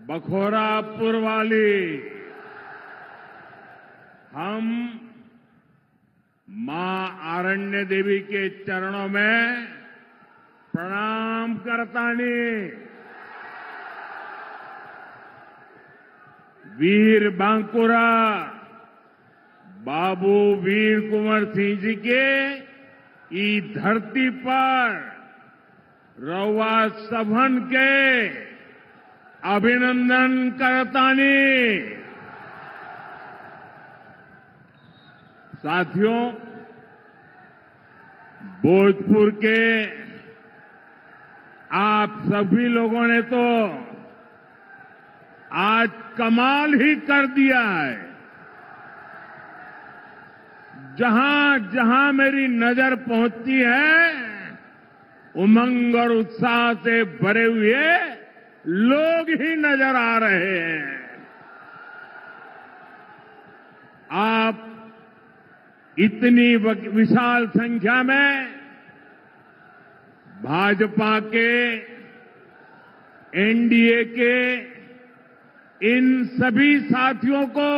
बखोरापुर वाली हम मां आरण्य देवी के चरणों में प्रणाम करतानी। वीर बांकुरा बाबू वीर कुंवर सिंह जी के ई धरती पर रउआ सभन के अभिनंदन करतानी। साथियों, भोजपुर के आप सभी लोगों ने तो आज कमाल ही कर दिया है। जहां जहां मेरी नजर पहुंचती है, उमंग और उत्साह से भरे हुए लोग ही नजर आ रहे हैं। आप इतनी विशाल संख्या में भाजपा के, एनडीए के इन सभी साथियों को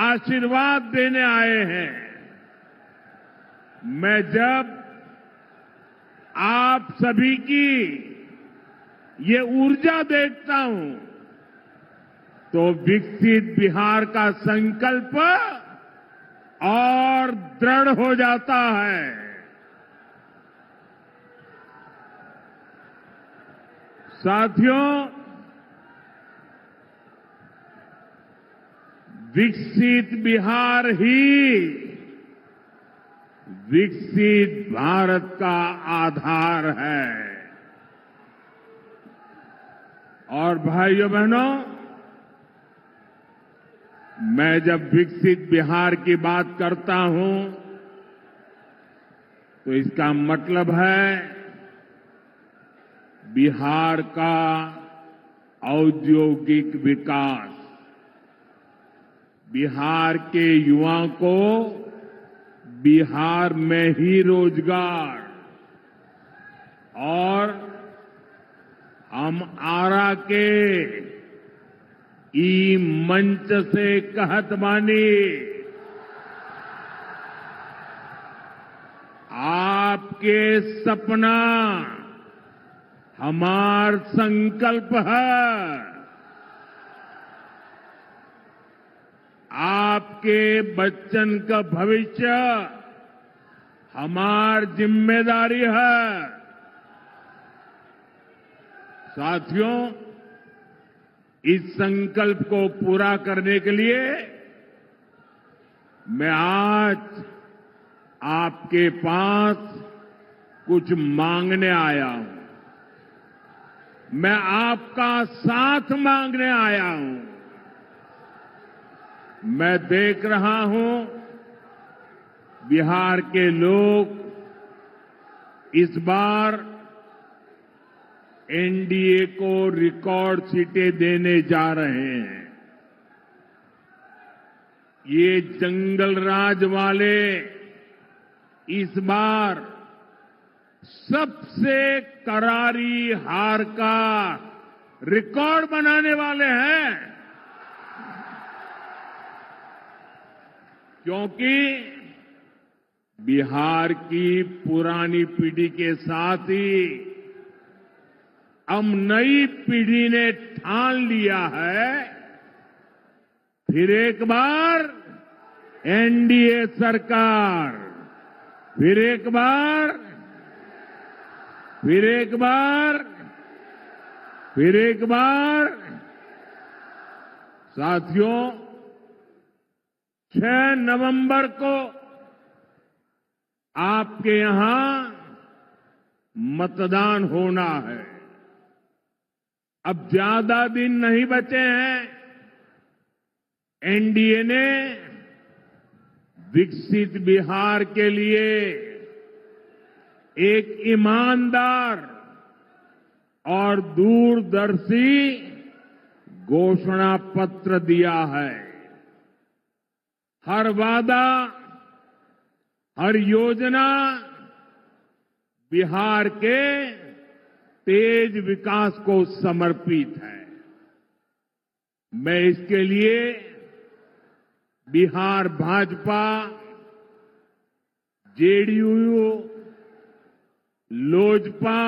आशीर्वाद देने आए हैं। मैं जब आप सभी की ये ऊर्जा देखता हूं तो विकसित बिहार का संकल्प और दृढ़ हो जाता है। साथियों, विकसित बिहार ही विकसित भारत का आधार है। और भाइयों बहनों, मैं जब विकसित बिहार की बात करता हूं तो इसका मतलब है बिहार का औद्योगिक विकास, बिहार के युवाओं को बिहार में ही रोजगार, और हम आरा के ई मंच से कहत बानी, आपके सपना हमार संकल्प है। आपके बच्चन का भविष्य हमार जिम्मेदारी है। साथियों, इस संकल्प को पूरा करने के लिए मैं आज आपके पास कुछ मांगने आया हूं। मैं आपका साथ मांगने आया हूं। मैं देख रहा हूं बिहार के लोग इस बार एनडीए को रिकॉर्ड सीटें देने जा रहे हैं। ये जंगल राज वाले इस बार सबसे करारी हार का रिकॉर्ड बनाने वाले हैं, क्योंकि बिहार की पुरानी पीढ़ी के साथ ही अब नई पीढ़ी ने ठान लिया है, फिर एक बार एनडीए सरकार, फिर एक बार, फिर एक बार, फिर एक बार। साथियों, 6 नवंबर को आपके यहां मतदान होना है। अब ज्यादा दिन नहीं बचे हैं। एनडीए ने विकसित बिहार के लिए एक ईमानदार और दूरदर्शी घोषणा पत्र दिया है। हर वादा, हर योजना बिहार के तेज विकास को समर्पित है। मैं इसके लिए बिहार भाजपा, जेडीयू, लोजपा,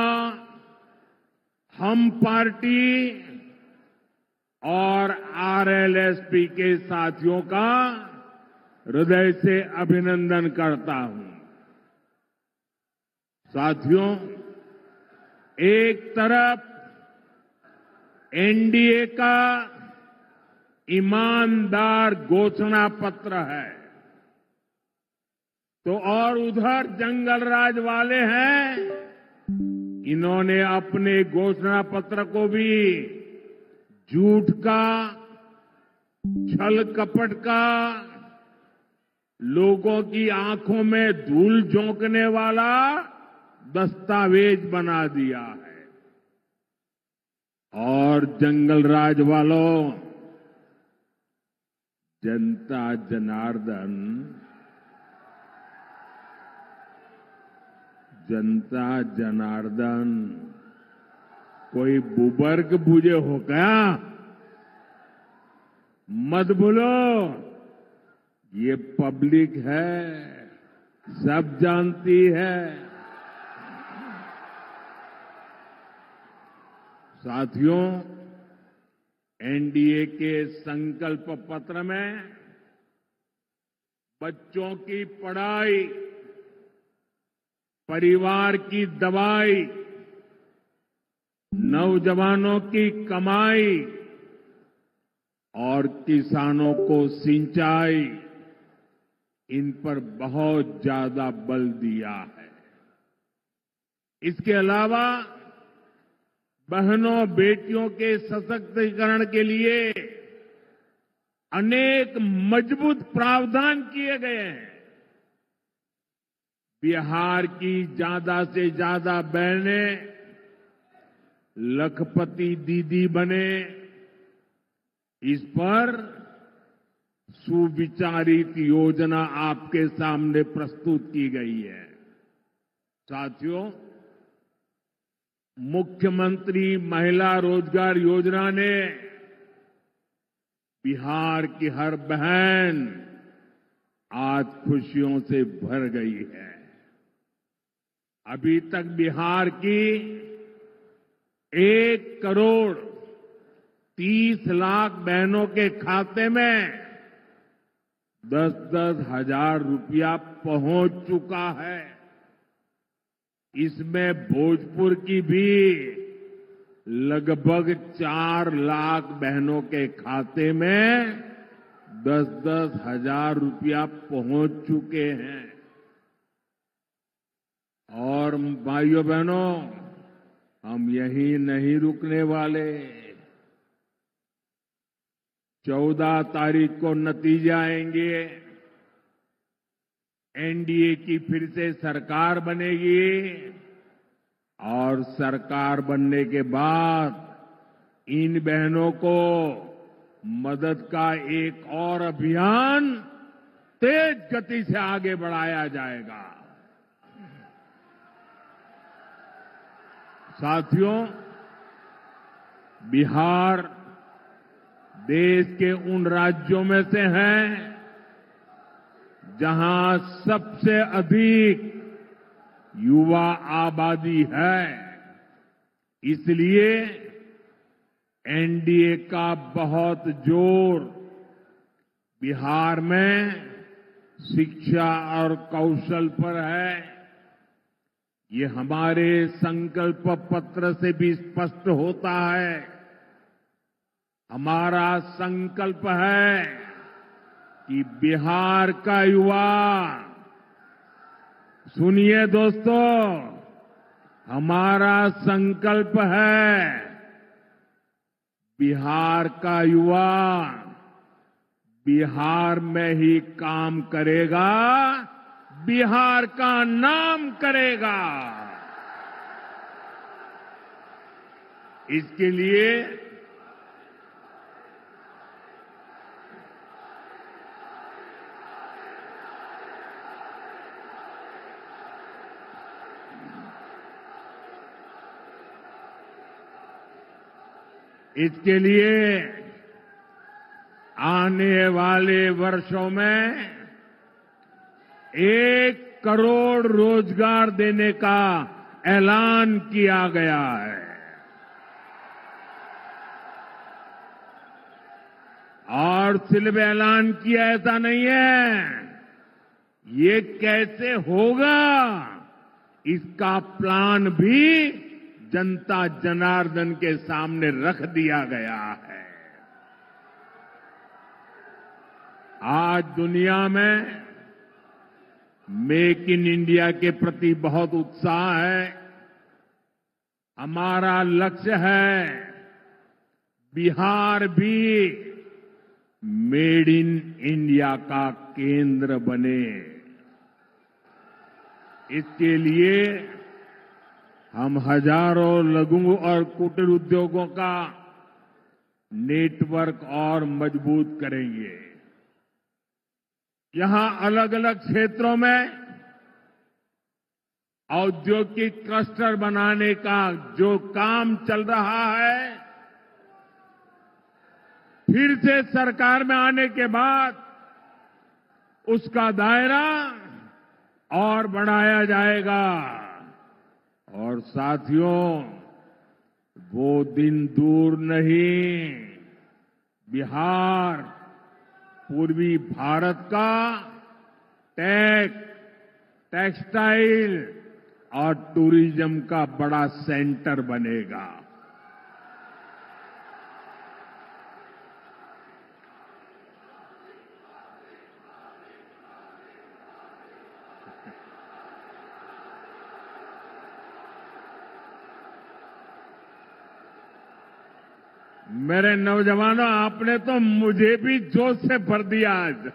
हम पार्टी और आरएलएसपी के साथियों का हृदय से अभिनंदन करता हूं। साथियों, एक तरफ एनडीए का ईमानदार घोषणा पत्र है, तो और उधर जंगल राज वाले हैं, इन्होंने अपने घोषणा पत्र को भी झूठ का, छल कपट का, लोगों की आंखों में धूल झोंकने वाला दस्तावेज बना दिया है। और जंगल राज वालों, जनता जनार्दन, जनता जनार्दन कोई बुबर्ग बुझे हो क्या? मत भूलो, ये पब्लिक है, सब जानती है। साथियों, एनडीए के संकल्प पत्र में बच्चों की पढ़ाई, परिवार की दवाई, नौजवानों की कमाई और किसानों को सिंचाई, इन पर बहुत ज्यादा बल दिया है। इसके अलावा बहनों बेटियों के सशक्तिकरण के लिए अनेक मजबूत प्रावधान किए गए हैं। बिहार की ज्यादा से ज्यादा बहनें लखपति दीदी बने, इस पर सुविचारित योजना आपके सामने प्रस्तुत की गई है। साथियों, मुख्यमंत्री महिला रोजगार योजना ने बिहार की हर बहन आज खुशियों से भर गई है। अभी तक बिहार की 1,30,00,000 बहनों के खाते में 10-10 हजार रुपया पहुंच चुका है। इसमें भोजपुर की भी लगभग 4 लाख बहनों के खाते में 10-10 हजार रुपया पहुंच चुके हैं। और भाइयों बहनों, हम यहीं नहीं रुकने वाले। 14 तारीख को नतीजे आएंगे, एनडीए की फिर से सरकार बनेगी और सरकार बनने के बाद इन बहनों को मदद का एक और अभियान तेज गति से आगे बढ़ाया जाएगा। साथियों, बिहार देश के उन राज्यों में से है जहां सबसे अधिक युवा आबादी है। इसलिए एनडीए का बहुत जोर बिहार में शिक्षा और कौशल पर है। ये हमारे संकल्प पत्र से भी स्पष्ट होता है। हमारा संकल्प है कि बिहार का युवा, सुनिए दोस्तों, हमारा संकल्प है बिहार का युवा बिहार में ही काम करेगा, बिहार का नाम करेगा। इसके लिए आने वाले वर्षों में 1 करोड़ रोजगार देने का ऐलान किया गया है। और सिर्फ ऐलान किया ऐसा नहीं है, ये कैसे होगा इसका प्लान भी जनता जनार्दन के सामने रख दिया गया है। आज दुनिया में मेक इन इंडिया के प्रति बहुत उत्साह है। हमारा लक्ष्य है बिहार भी मेड इन इंडिया का केंद्र बने। इसके लिए हम हजारों लघु और कुटीर उद्योगों का नेटवर्क और मजबूत करेंगे। यहां अलग अलग क्षेत्रों में औद्योगिक क्लस्टर बनाने का जो काम चल रहा है, फिर से सरकार में आने के बाद उसका दायरा और बढ़ाया जाएगा। और साथियों, वो दिन दूर नहीं, बिहार पूर्वी भारत का टेक्सटाइल और टूरिज्म का बड़ा सेंटर बनेगा। मेरे नौजवानों, आपने तो मुझे भी जोश से भर दिया आज।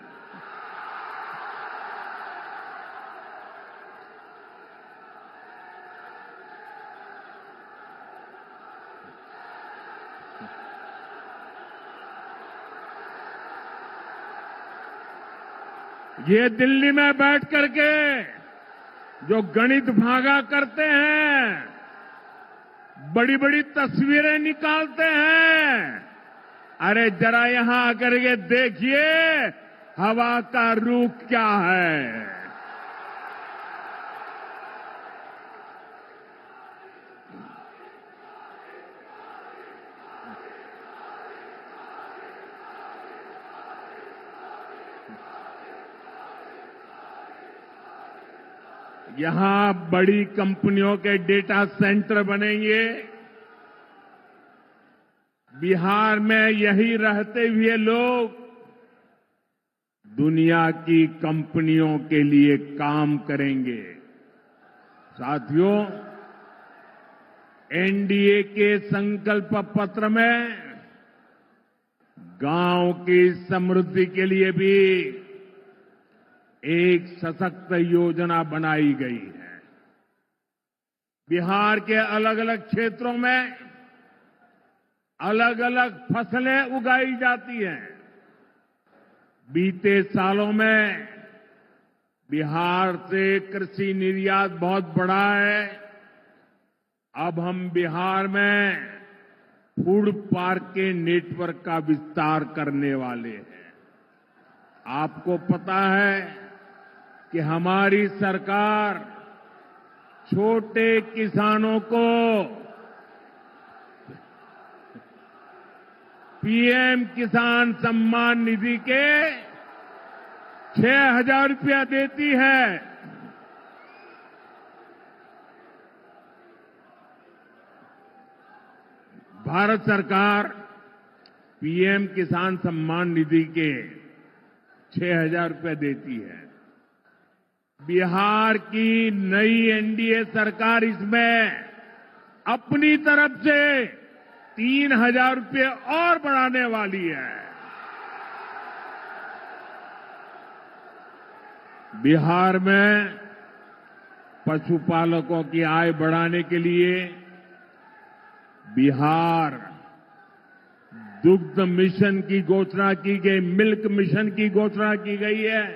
ये दिल्ली में बैठ करके जो गणित भागा करते हैं, बड़ी बड़ी तस्वीरें निकालते हैं, अरे जरा यहां आकर के देखिए हवा का रुख क्या है। यहां बड़ी कंपनियों के डेटा सेंटर बनेंगे। बिहार में यही रहते हुए लोग दुनिया की कंपनियों के लिए काम करेंगे। साथियों, एनडीए के संकल्प पत्र में गांव की समृद्धि के लिए भी एक सशक्त योजना बनाई गई है। बिहार के अलग अलग क्षेत्रों में अलग अलग फसलें उगाई जाती हैं। बीते सालों में बिहार से कृषि निर्यात बहुत बढ़ा है। अब हम बिहार में फूड पार्क के नेटवर्क का विस्तार करने वाले हैं। आपको पता है कि हमारी सरकार छोटे किसानों को पीएम किसान सम्मान निधि के 6,000 रुपया देती है। भारत सरकार पीएम किसान सम्मान निधि के 6,000 रुपये देती है। बिहार की नई एनडीए सरकार इसमें अपनी तरफ से 3,000 रुपये और बढ़ाने वाली है। बिहार में पशुपालकों की आय बढ़ाने के लिए बिहार दुग्ध मिशन की घोषणा की गई, मिल्क मिशन की घोषणा की गई है।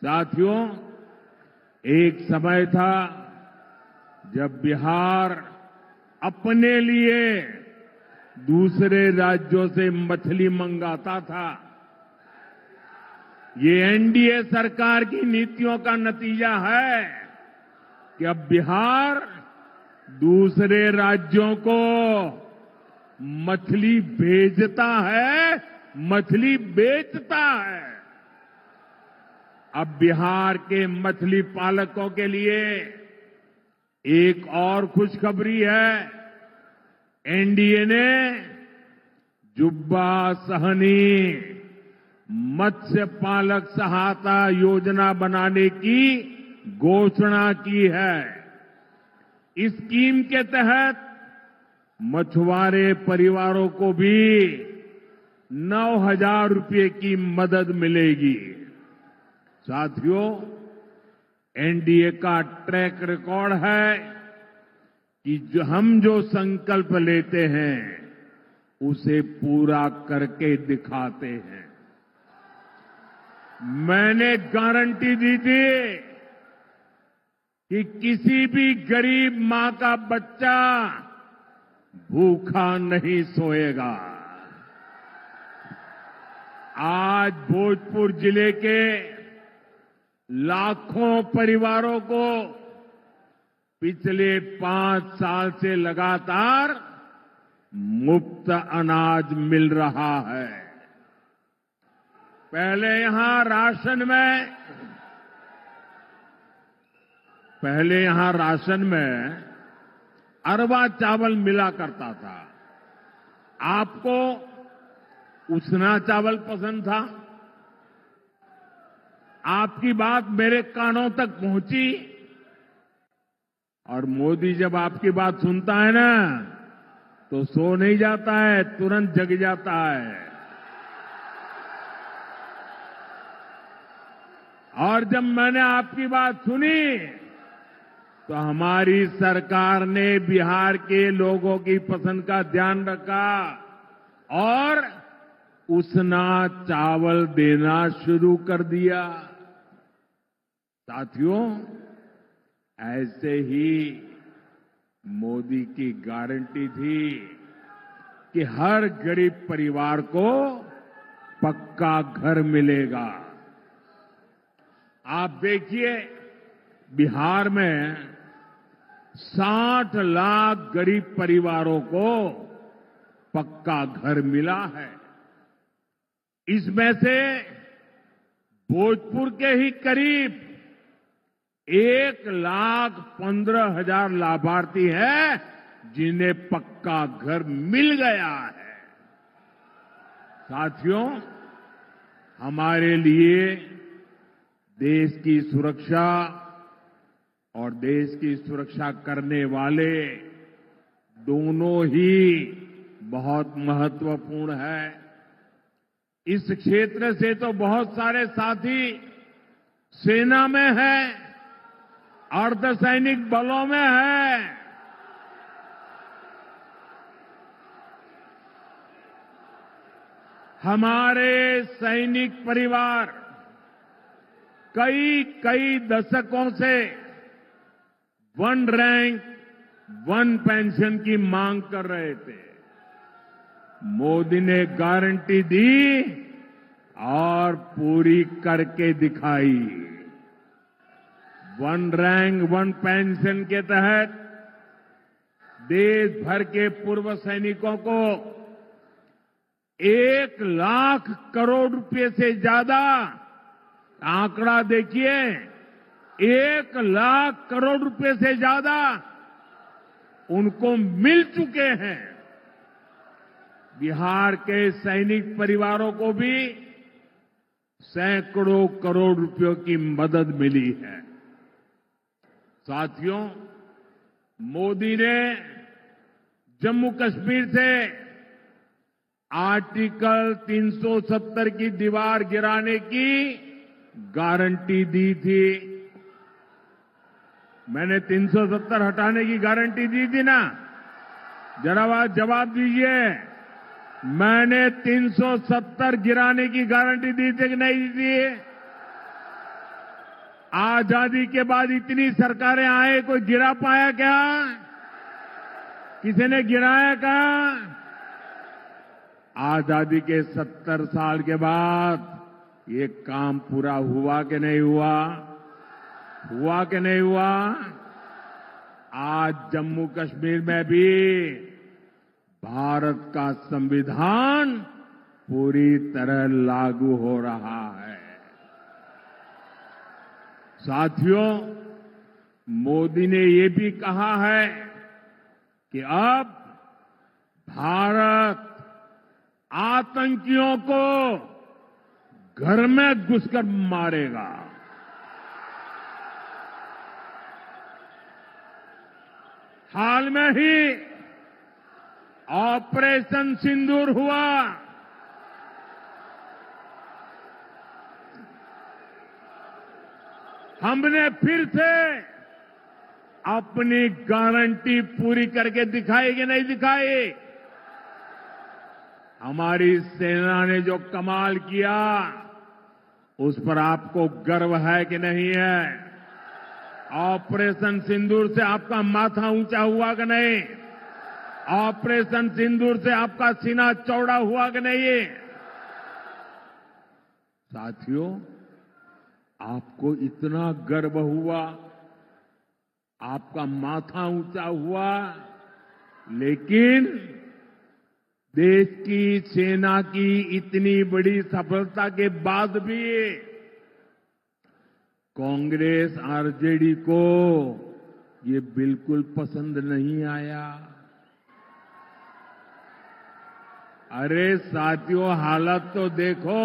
साथियों, एक समय था जब बिहार अपने लिए दूसरे राज्यों से मछली मंगाता था, ये एनडीए सरकार की नीतियों का नतीजा है कि अब बिहार दूसरे राज्यों को मछली भेजता है, मछली बेचता है। अब बिहार के मछली पालकों के लिए एक और खुशखबरी है। एनडीए ने जुब्बा सहनी मत्स्य पालक सहायता योजना बनाने की घोषणा की है। इस स्कीम के तहत मछुआरे परिवारों को भी 9,000 रुपये की मदद मिलेगी। साथियों, एनडीए का ट्रैक रिकॉर्ड है कि हम जो संकल्प लेते हैं उसे पूरा करके दिखाते हैं। मैंने गारंटी दी थी कि किसी भी गरीब मां का बच्चा भूखा नहीं सोएगा। आज भोजपुर जिले के लाखों परिवारों को पिछले 5 साल से लगातार मुफ्त अनाज मिल रहा है। पहले यहां राशन में अरवा चावल मिला करता था। आपको उसना चावल पसंद था। आपकी बात मेरे कानों तक पहुंची और मोदी जब आपकी बात सुनता है ना तो सो नहीं जाता है, तुरंत जग जाता है। और जब मैंने आपकी बात सुनी तो हमारी सरकार ने बिहार के लोगों की पसंद का ध्यान रखा और उसना चावल देना शुरू कर दिया। साथियों, ऐसे ही मोदी की गारंटी थी कि हर गरीब परिवार को पक्का घर मिलेगा। आप देखिए, बिहार में 60 लाख गरीब परिवारों को पक्का घर मिला है। इसमें से भोजपुर के ही करीब 1,15,000 लाभार्थी हैं जिन्हें पक्का घर मिल गया है। साथियों, हमारे लिए देश की सुरक्षा और देश की सुरक्षा करने वाले दोनों ही बहुत महत्वपूर्ण है। इस क्षेत्र से तो बहुत सारे साथी सेना में हैं, अर्धसैनिक बलों में हैं। हमारे सैनिक परिवार कई दशकों से 1 रैंक 1 पेंशन की मांग कर रहे थे। मोदी ने गारंटी दी और पूरी करके दिखाई। 1 रैंक 1 पेंशन के तहत देश भर के पूर्व सैनिकों को 1 लाख करोड़ रुपए से ज्यादा, आंकड़ा देखिए, 1 लाख करोड़ रुपए से ज्यादा उनको मिल चुके हैं। बिहार के सैनिक परिवारों को भी सैकड़ों करोड़ रुपयों की मदद मिली है। साथियों, मोदी ने जम्मू कश्मीर से आर्टिकल 370 की दीवार गिराने की गारंटी दी थी। मैंने 370 हटाने की गारंटी दी थी ना? जरा जवाब दीजिए। मैंने 370 गिराने की गारंटी दी थी कि नहीं दी थी? आजादी के बाद इतनी सरकारें आए, कोई गिरा पाया क्या? किसी ने गिराया क्या? आजादी के 70 साल के बाद ये काम पूरा हुआ कि नहीं हुआ? हुआ कि नहीं हुआ? आज जम्मू कश्मीर में भी भारत का संविधान पूरी तरह लागू हो रहा है। साथियों, मोदी ने ये भी कहा है कि अब भारत आतंकियों को घर में घुसकर मारेगा। हाल में ही ऑपरेशन सिंदूर हुआ। हमने फिर से अपनी गारंटी पूरी करके दिखाई कि नहीं दिखाई? हमारी सेना ने जो कमाल किया उस पर आपको गर्व है कि नहीं है? ऑपरेशन सिंदूर से आपका माथा ऊंचा हुआ कि नहीं? ऑपरेशन सिंदूर से आपका सीना चौड़ा हुआ कि नहीं? साथियों, आपको इतना गर्व हुआ, आपका माथा ऊंचा हुआ, लेकिन देश की सेना की इतनी बड़ी सफलता के बाद भी कांग्रेस आरजेडी को ये बिल्कुल पसंद नहीं आया। अरे साथियों, हालत तो देखो।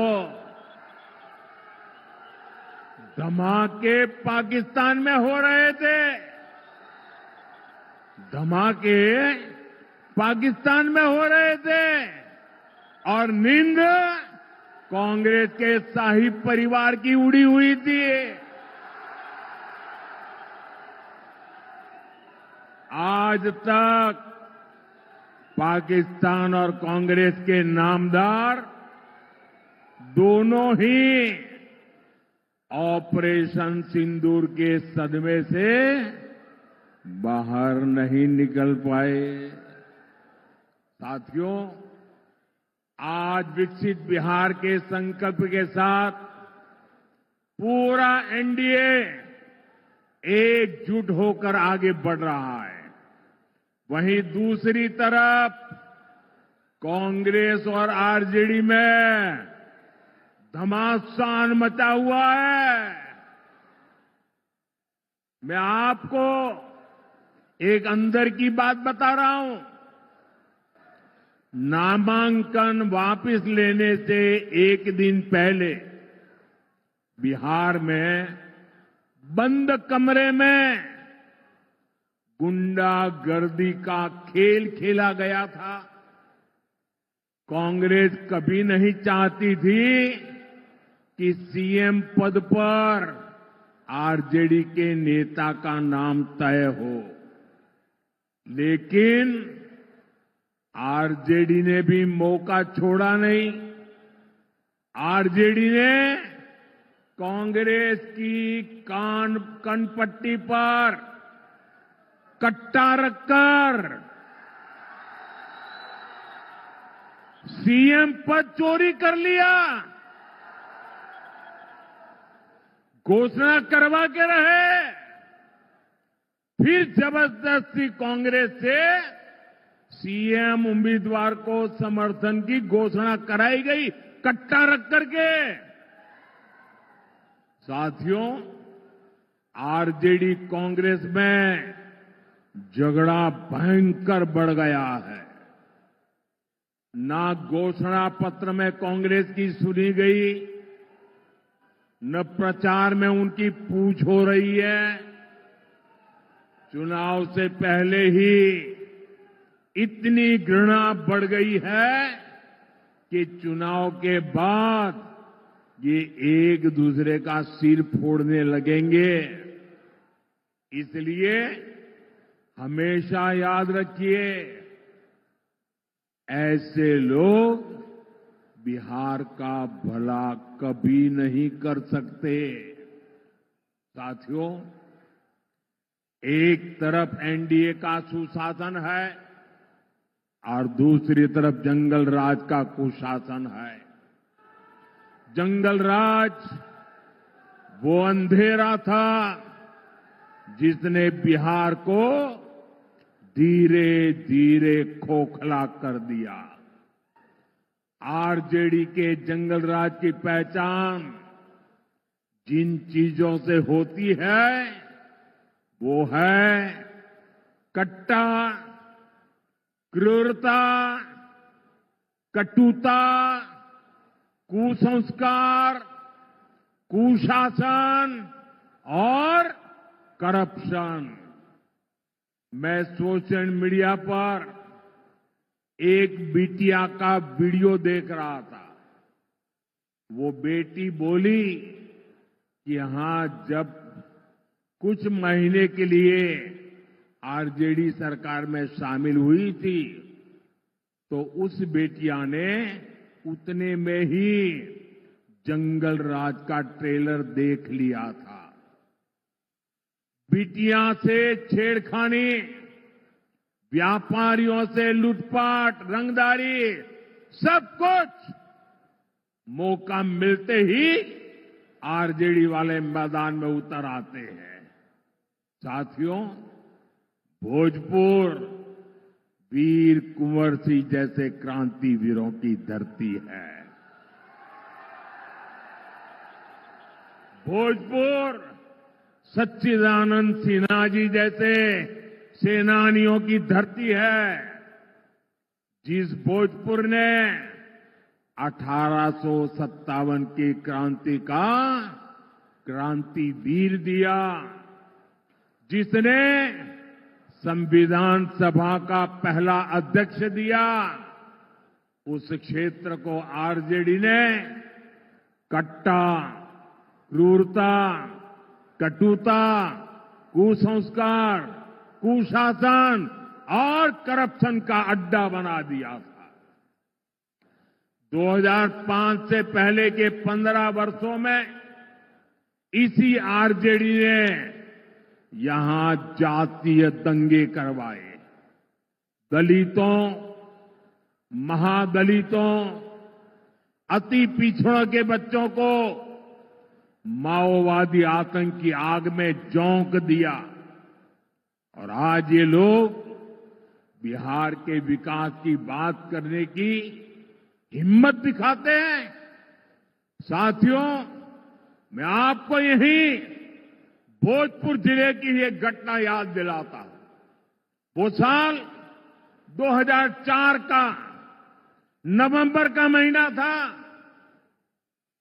धमाके पाकिस्तान में हो रहे थे, धमाके पाकिस्तान में हो रहे थे और नींद कांग्रेस के शाही परिवार की उड़ी हुई थी। आज तक पाकिस्तान और कांग्रेस के नामदार दोनों ही ऑपरेशन सिंदूर के सदमे से बाहर नहीं निकल पाए। साथियों, आज विकसित बिहार के संकल्प के साथ पूरा एनडीए एकजुट होकर आगे बढ़ रहा है। वहीं दूसरी तरफ कांग्रेस और आरजेडी में घमासान मचा हुआ है। मैं आपको एक अंदर की बात बता रहा हूं। नामांकन वापस लेने से एक दिन पहले बिहार में बंद कमरे में गुंडागर्दी का खेल खेला गया था। कांग्रेस कभी नहीं चाहती थी कि सीएम पद पर आरजेडी के नेता का नाम तय हो, लेकिन आरजेडी ने भी मौका छोड़ा नहीं। आरजेडी ने कांग्रेस की कनपट्टी पर कट्टा रखकर सीएम पद चोरी कर लिया। घोषणा करवा के रहे, फिर जबरदस्ती कांग्रेस से सीएम उम्मीदवार को समर्थन की घोषणा कराई गई, कट्टा रख करके। साथियों, आरजेडी कांग्रेस में झगड़ा भयंकर बढ़ गया है। ना घोषणा पत्र में कांग्रेस की सुनी गई, न प्रचार में उनकी पूछ हो रही है। चुनाव से पहले ही इतनी घृणा बढ़ गई है कि चुनाव के बाद ये एक दूसरे का सिर फोड़ने लगेंगे। इसलिए हमेशा याद रखिए, ऐसे लोग बिहार का भला कभी नहीं कर सकते। साथियों, एक तरफ एनडीए का सुशासन है और दूसरी तरफ जंगल राज का कुशासन है। जंगल राज वो अंधेरा था जिसने बिहार को धीरे धीरे खोखला कर दिया। आरजेडी के जंगल राज की पहचान जिन चीजों से होती है वो है कट्टा, क्रूरता, कटुता, कुसंस्कार, कुशासन और करप्शन। मैं सोशल मीडिया पर एक बिटिया का वीडियो देख रहा था। वो बेटी बोली कि हां, जब कुछ महीने के लिए आरजेडी सरकार में शामिल हुई थी तो उस बेटिया ने उतने में ही जंगल राज का ट्रेलर देख लिया था। बिटिया से छेड़खानी, व्यापारियों से लूटपाट, रंगदारी, सब कुछ मौका मिलते ही आरजेडी वाले मैदान में उतर आते हैं। साथियों, भोजपुर वीर कुंवर सिंह जैसे क्रांतिवीरों की धरती है। भोजपुर सच्चिदानंद सिन्हा जी जैसे सेनानियों की धरती है। जिस भोजपुर ने 1857 की क्रांति का क्रांतिवीर दिया, जिसने संविधान सभा का पहला अध्यक्ष दिया, उस क्षेत्र को आरजेडी ने कट्टा, क्रूरता, कटुता, कुसंस्कार, कुशासन और करप्शन का अड्डा बना दिया था। 2005 से पहले के 15 वर्षों में इसी आरजेडी ने यहां जातीय दंगे करवाए। दलितों, महादलितों, अति पिछड़ों के बच्चों को माओवादी आतंक की आग में झोंक दिया और आज ये लोग बिहार के विकास की बात करने की हिम्मत दिखाते हैं। साथियों, मैं आपको यही भोजपुर जिले की एक घटना याद दिलाता हूं। वो साल 2004 का नवंबर का महीना था।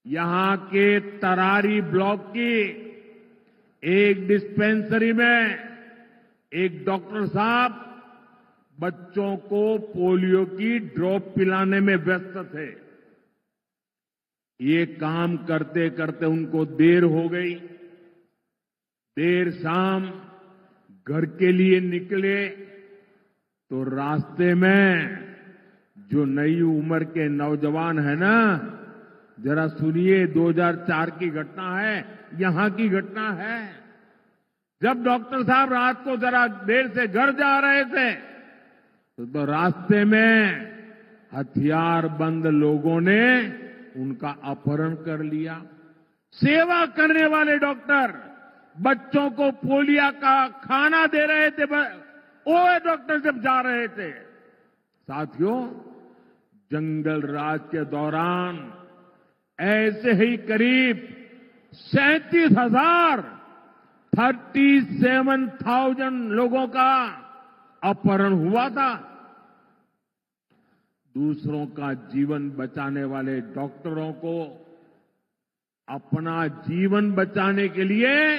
यहां के तरारी ब्लॉक की एक डिस्पेंसरी में एक डॉक्टर साहब बच्चों को पोलियो की ड्रॉप पिलाने में व्यस्त थे। ये काम करते करते उनको देर हो गई। देर शाम घर के लिए निकले तो रास्ते में जो नई उम्र के नौजवान है ना, जरा सुनिए, 2004 की घटना है, यहां की घटना है। जब डॉक्टर साहब रात को जरा देर से घर जा रहे थे तो रास्ते में हथियारबंद लोगों ने उनका अपहरण कर लिया। सेवा करने वाले डॉक्टर बच्चों को पोलियो का खाना दे रहे थे, ओए डॉक्टर जब जा रहे थे। साथियों, जंगल राज के दौरान ऐसे ही करीब 37,000 लोगों का अपहरण हुआ था। दूसरों का जीवन बचाने वाले डॉक्टरों को अपना जीवन बचाने के लिए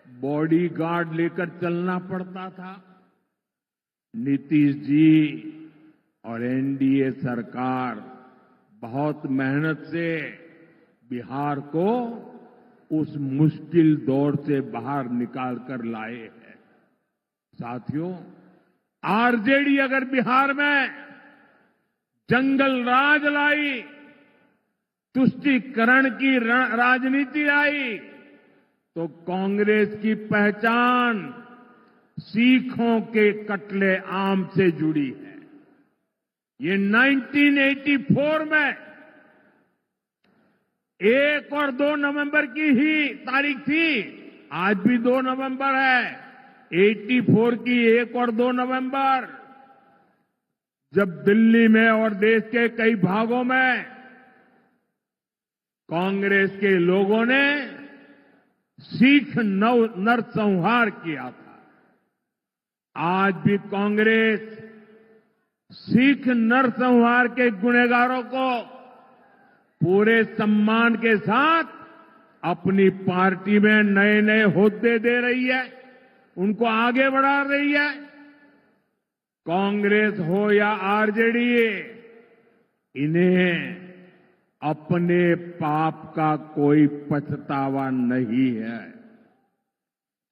बॉडीगार्ड लेकर चलना पड़ता था। नीतीश जी और एनडीए सरकार बहुत मेहनत से बिहार को उस मुश्किल दौर से बाहर निकाल कर लाए हैं। साथियों, आरजेडी अगर बिहार में जंगल राज लाई, तुष्टीकरण की राजनीति आई, तो कांग्रेस की पहचान सीखों के कत्ले आम से जुड़ी है। ये 1984 में 1 और 2 नवंबर की ही तारीख थी, आज भी 2 नवंबर है। 84 की 1 और 2 नवंबर, जब दिल्ली में और देश के कई भागों में कांग्रेस के लोगों ने सिख नरसंहार किया था। आज भी कांग्रेस सिख नरसंहार के गुनहगारों को पूरे सम्मान के साथ अपनी पार्टी में नए नए होद्दे दे रही है, उनको आगे बढ़ा रही है। कांग्रेस हो या आरजेडी, इन्हें अपने पाप का कोई पछतावा नहीं है।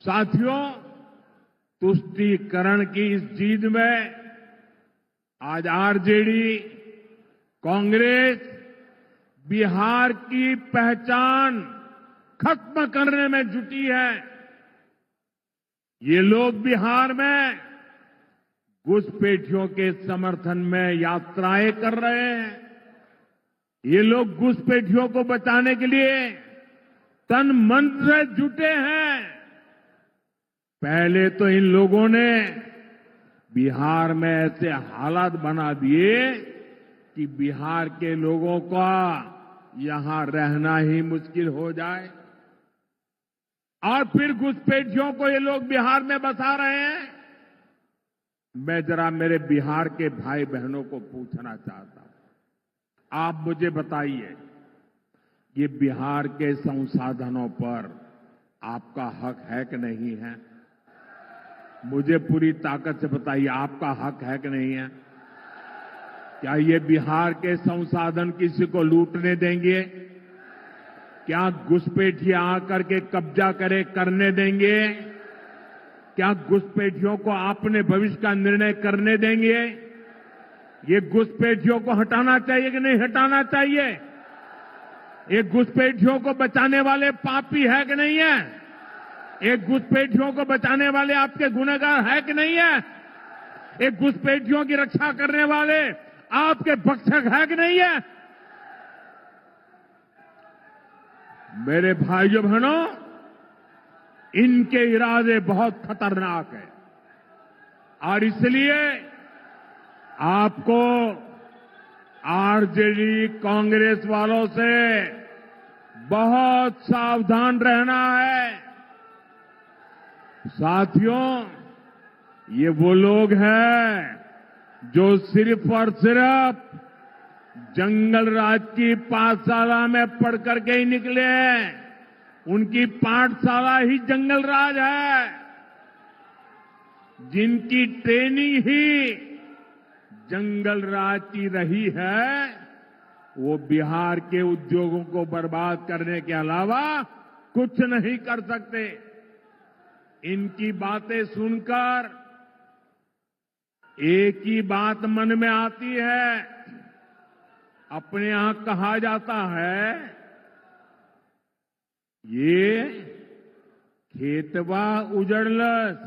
साथियों, तुष्टीकरण की इस जीत में आज आरजेडी, कांग्रेस बिहार की पहचान खत्म करने में जुटी है। ये लोग बिहार में घुसपैठियों के समर्थन में यात्राएं कर रहे हैं। ये लोग घुसपैठियों को बचाने के लिए तन मन से जुटे हैं। पहले तो इन लोगों ने बिहार में ऐसे हालात बना दिए कि बिहार के लोगों का यहां रहना ही मुश्किल हो जाए, और फिर घुसपैठियों को ये लोग बिहार में बसा रहे हैं। मैं जरा मेरे बिहार के भाई बहनों को पूछना चाहता हूं, आप मुझे बताइए, ये बिहार के संसाधनों पर आपका हक है कि नहीं है? मुझे पूरी ताकत से बताइए, आपका हक है कि नहीं है? क्या ये बिहार के संसाधन किसी को लूटने देंगे? क्या घुसपैठिए आकर के कब्जा करने देंगे? क्या घुसपैठियों को अपने भविष्य का निर्णय करने देंगे? ये घुसपैठियों को हटाना चाहिए कि नहीं हटाना चाहिए? ये घुसपैठियों को बचाने वाले पापी है कि नहीं है? ये घुसपैठियों को बचाने वाले आपके गुनहगार है कि नहीं है? ये घुसपैठियों की रक्षा करने वाले आपके भक्षक है कि नहीं है? मेरे भाइयों बहनों, इनके इरादे बहुत खतरनाक हैं, और इसलिए आपको आरजेडी कांग्रेस वालों से बहुत सावधान रहना है। साथियों, ये वो लोग हैं जो सिर्फ और सिर्फ जंगल राज की पाठशाला में पढ़ करके ही निकले हैं। उनकी पाठशाला ही जंगल राज है, जिनकी ट्रेनिंग ही जंगल राज की रही है। वो बिहार के उद्योगों को बर्बाद करने के अलावा कुछ नहीं कर सकते। इनकी बातें सुनकर एक ही बात मन में आती है। अपने यहां कहा जाता है, ये खेतवा उजड़लस,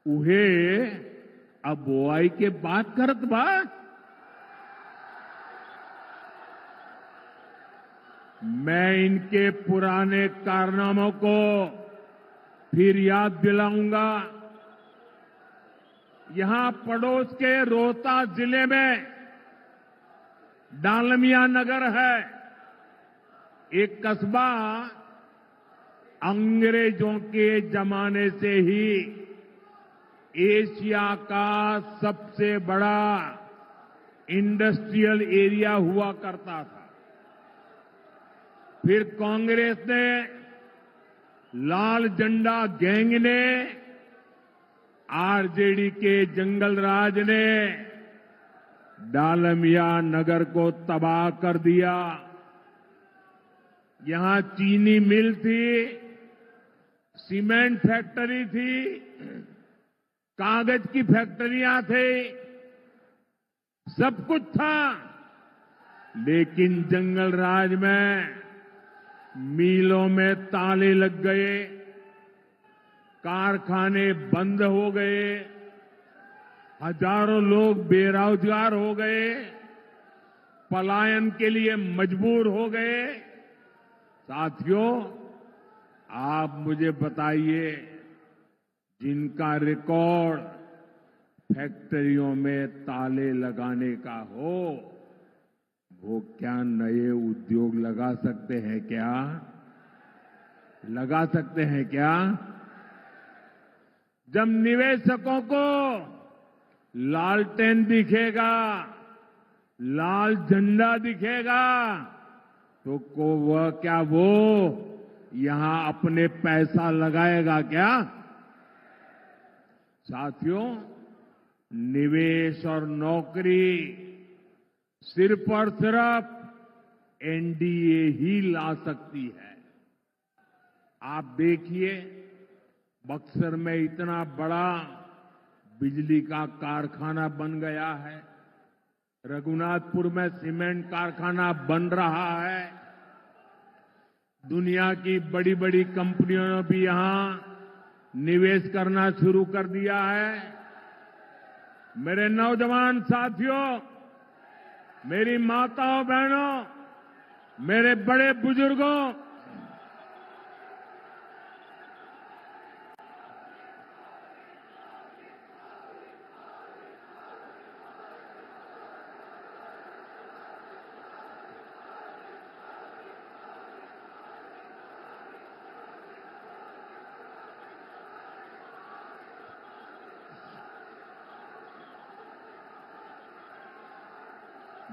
उहे अब बोआई के बात करत बा। मैं इनके पुराने कारनामों को फिर याद दिलाऊंगा। यहां पड़ोस के रोहतास जिले में डालमिया नगर है, एक कस्बा अंग्रेजों के जमाने से ही एशिया का सबसे बड़ा इंडस्ट्रियल एरिया हुआ करता था। फिर कांग्रेस ने, लाल झंडा गैंग ने, आरजेडी के जंगल राज ने डालमिया नगर को तबाह कर दिया। यहां चीनी मिल थी, सीमेंट फैक्ट्री थी, कागज की फैक्ट्रियां थी, सब कुछ था। लेकिन जंगल राज में मिलों में ताले लग गए, कारखाने बंद हो गए, हजारों लोग बेरोजगार हो गए, पलायन के लिए मजबूर हो गए। साथियों, आप मुझे बताइए, जिनका रिकॉर्ड फैक्ट्रियों में ताले लगाने का हो, वो क्या नए उद्योग लगा सकते हैं क्या? लगा सकते हैं क्या? जब निवेशकों को लालटेन दिखेगा, लाल झंडा दिखेगा, तो वो यहां अपने पैसा लगाएगा क्या? साथियों, निवेश और नौकरी सिर्फ और सिर्फ एनडीए ही ला सकती है। आप देखिए, बक्सर में इतना बड़ा बिजली का कारखाना बन गया है, रघुनाथपुर में सीमेंट कारखाना बन रहा है, दुनिया की बड़ी बड़ी कंपनियों ने भी यहां निवेश करना शुरू कर दिया है। मेरे नौजवान साथियों, मेरी माताओं बहनों, मेरे बड़े बुजुर्गों,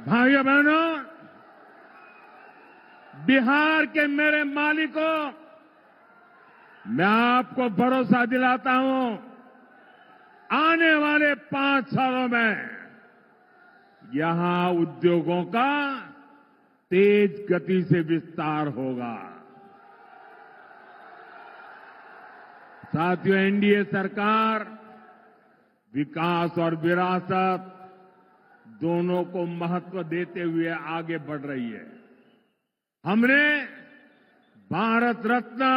भाइयों बहनों, बिहार के मेरे मालिकों, मैं आपको भरोसा दिलाता हूं, आने वाले 5 सालों में यहां उद्योगों का तेज गति से विस्तार होगा। साथियों, एनडीए सरकार विकास और विरासत दोनों को महत्व देते हुए आगे बढ़ रही है। हमने भारत रत्न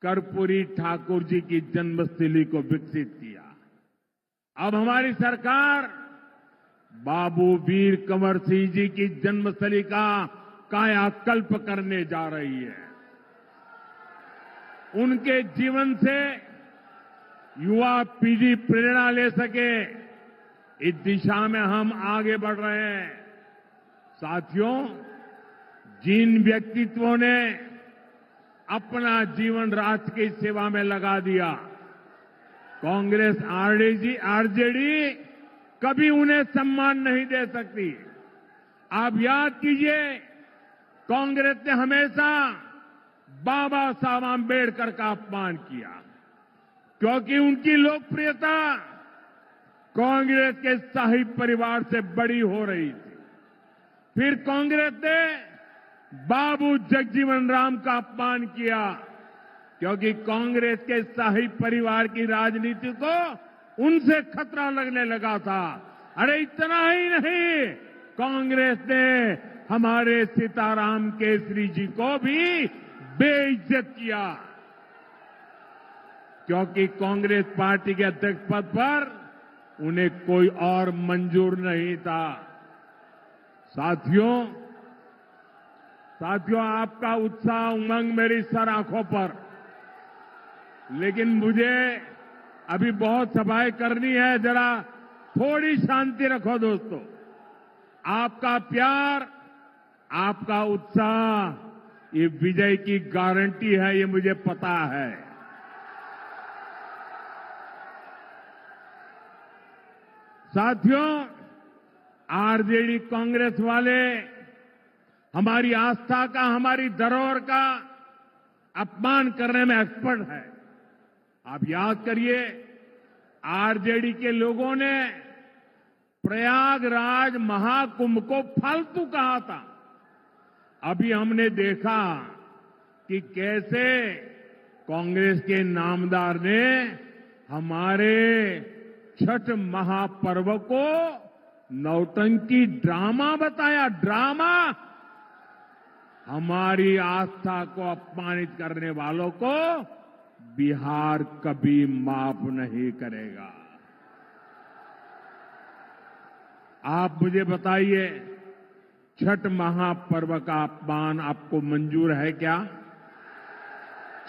कर्पूरी ठाकुर जी की जन्मस्थली को विकसित किया। अब हमारी सरकार बाबू वीर कंवर सिंह जी की जन्मस्थली का कायाकल्प करने जा रही है। उनके जीवन से युवा पीढ़ी प्रेरणा ले सके, इस दिशा में हम आगे बढ़ रहे हैं। साथियों, जिन व्यक्तित्वों ने अपना जीवन राष्ट्र की सेवा में लगा दिया, कांग्रेस आरजेडी कभी उन्हें सम्मान नहीं दे सकती। आप याद कीजिए, कांग्रेस ने हमेशा बाबा साहब आंबेडकर का अपमान किया, क्योंकि उनकी लोकप्रियता कांग्रेस के शाही परिवार से बड़ी हो रही थी। फिर कांग्रेस ने बाबू जगजीवन राम का अपमान किया, क्योंकि कांग्रेस के शाही परिवार की राजनीति को उनसे खतरा लगने लगा था। अरे इतना ही नहीं, कांग्रेस ने हमारे सीताराम केसरी जी को भी बेइज्जत किया, क्योंकि कांग्रेस पार्टी के अध्यक्ष पद पर उन्हें कोई और मंजूर नहीं था। साथियों, आपका उत्साह उमंग मेरी सर आंखों पर, लेकिन मुझे अभी बहुत सभाएं करनी है। जरा थोड़ी शांति रखो दोस्तों। आपका प्यार, आपका उत्साह ये विजय की गारंटी है, ये मुझे पता है। साथियों, आरजेडी कांग्रेस वाले हमारी आस्था का, हमारी धरोहर का अपमान करने में एक्सपर्ट है। आप याद करिए, आरजेडी के लोगों ने प्रयागराज महाकुंभ को फालतू कहा था। अभी हमने देखा कि कैसे कांग्रेस के नामदार ने हमारे छठ महापर्व को नौटंकी ड्रामा बताया। ड्रामा। हमारी आस्था को अपमानित करने वालों को बिहार कभी माफ नहीं करेगा। आप मुझे बताइए, छठ महापर्व का अपमान आपको मंजूर है क्या?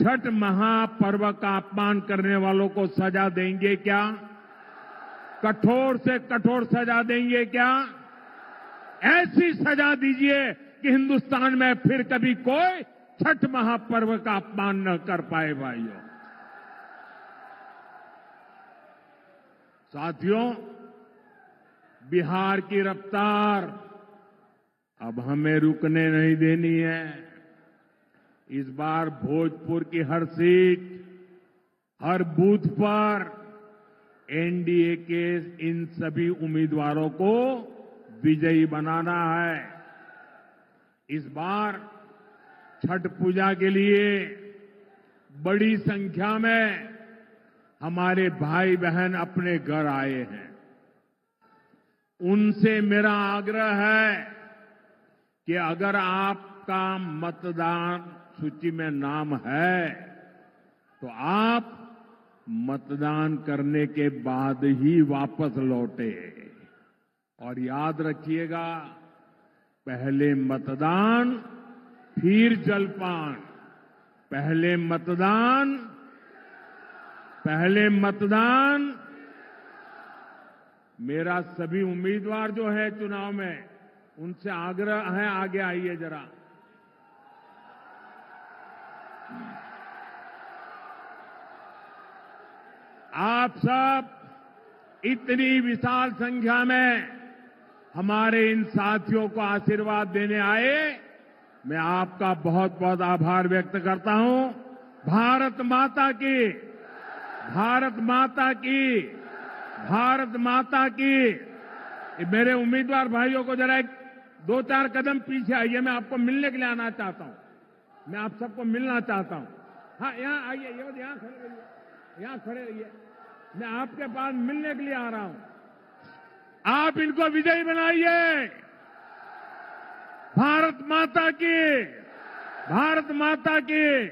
छठ महापर्व का अपमान करने वालों को सजा देंगे क्या? कठोर से कठोर सजा देंगे क्या? ऐसी सजा दीजिए कि हिंदुस्तान में फिर कभी कोई छठ महापर्व का अपमान न कर पाए। भाइयों, साथियों, बिहार की रफ्तार अब हमें रुकने नहीं देनी है। इस बार भोजपुर की हर सीट, हर बूथ पर एनडीए के इन सभी उम्मीदवारों को विजयी बनाना है। इस बार छठ पूजा के लिए बड़ी संख्या में हमारे भाई बहन अपने घर आए हैं। उनसे मेरा आग्रह है कि अगर आपका मतदान सूची में नाम है तो आप मतदान करने के बाद ही वापस लौटे। और याद रखिएगा, पहले मतदान फिर जलपान। पहले मतदान, पहले मतदान। मेरा सभी उम्मीदवार जो है चुनाव में, उनसे आग्रह है, आगे आइए जरा। आप सब इतनी विशाल संख्या में हमारे इन साथियों को आशीर्वाद देने आए, मैं आपका बहुत बहुत आभार व्यक्त करता हूं। भारत माता की, भारत माता की, भारत माता की। मेरे उम्मीदवार भाइयों को जरा 2-4 कदम पीछे आइए, मैं आपको मिलने के लिए आना चाहता हूं। मैं आप सबको मिलना चाहता हूं। हाँ, यहां आइए, यहां खड़े रहिए, यहां खड़े रहिए। मैं आपके पास मिलने के लिए आ रहा हूं। आप इनको विजयी बनाइए। भारत माता की, भारत माता की।